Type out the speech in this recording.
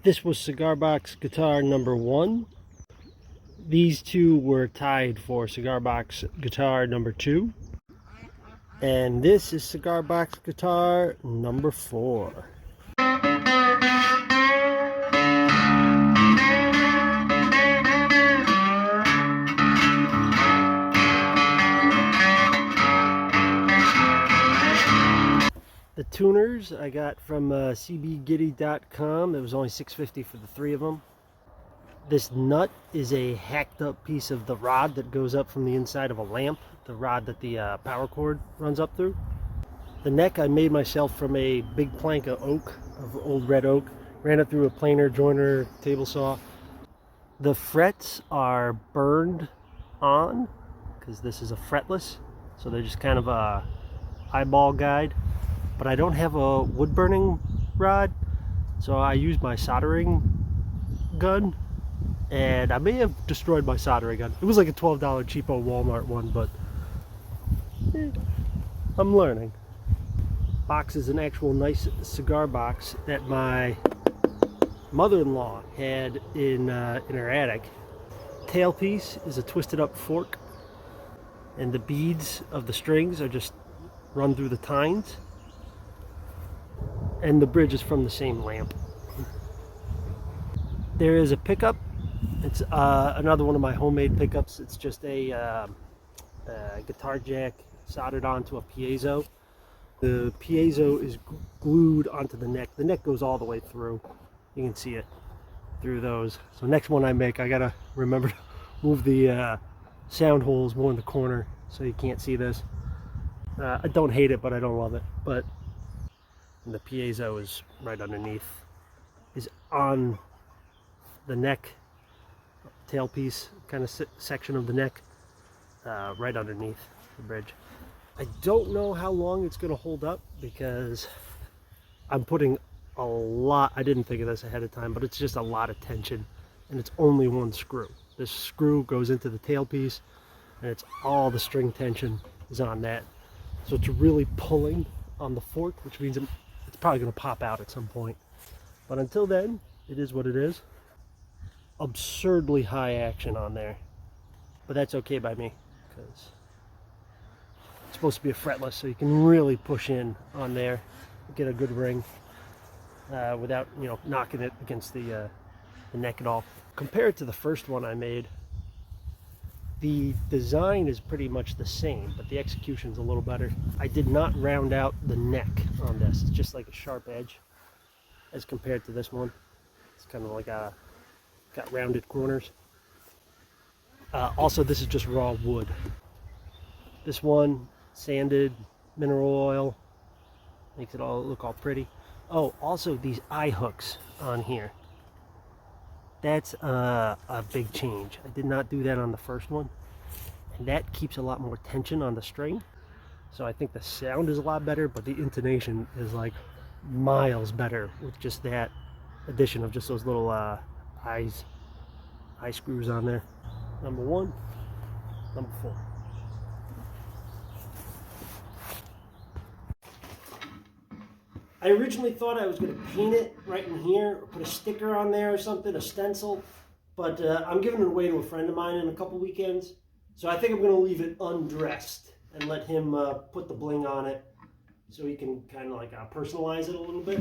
This was cigar box guitar number 1. These two were tied for cigar box guitar number 2. And this is cigar box guitar number 4. The tuners I got from cbgiddy.com. It was only $6.50 for the 3 of them. This nut is a hacked up piece of the rod that goes up from the inside of a lamp, the rod that the power cord runs up through. The neck I made myself from a big plank of oak, of old red oak. Ran it through a planer, joiner, table saw. The frets are burned on because this is a fretless, so they're just kind of a eyeball guide. But I don't have a wood burning rod, so I use my soldering gun, and I may have destroyed my soldering gun. It was like a $12 cheapo Walmart one, but I'm learning. Box is an actual nice cigar box that my mother-in-law had in her attic. Tailpiece is a twisted up fork, and the beads of the strings are just run through the tines. And the bridge is from the same lamp. There is a pickup. It's another one of my homemade pickups. It's just a guitar jack soldered onto a piezo. The piezo is glued onto the neck. The neck goes all the way through. You can see it through those. So next one I make, I gotta remember to move the sound holes more in the corner so you can't see this. I don't hate it, but I don't love it. But and the piezo is right underneath, is on the neck, tailpiece kind of section of the neck, right underneath the bridge. I don't know how long it's going to hold up because I'm putting a lot, I didn't think of this ahead of time, but it's just a lot of tension, and it's only one screw. This screw goes into the tailpiece, and it's all the string tension is on that. So it's really pulling on the fork, which means it's probably going to pop out at some point. But until then, it is what it is. Absurdly high action on there. But that's okay by me, because it's supposed to be a fretless, so you can really push in on there, get a good ring without, you know, knocking it against the neck at all. Compared to the first one I made, the design is pretty much the same, but the execution's a little better. I did not round out the neck on this. It's just like a sharp edge as compared to this one. It's kind of like got rounded corners. Also, this is just raw wood. This one, sanded, mineral oil, makes it all look all pretty. Oh, also these eye hooks on here. That's a big change. I did not do that on the first one, and that keeps a lot more tension on the string. So I think the sound is a lot better, but the intonation is like miles better with just that addition of just those little eye screws on there. Number 1, number 4. I originally thought I was going to paint it right in here, or put a sticker on there or something, a stencil, but I'm giving it away to a friend of mine in a couple weekends, so I think I'm going to leave it undressed and let him put the bling on it so he can kind of like personalize it a little bit.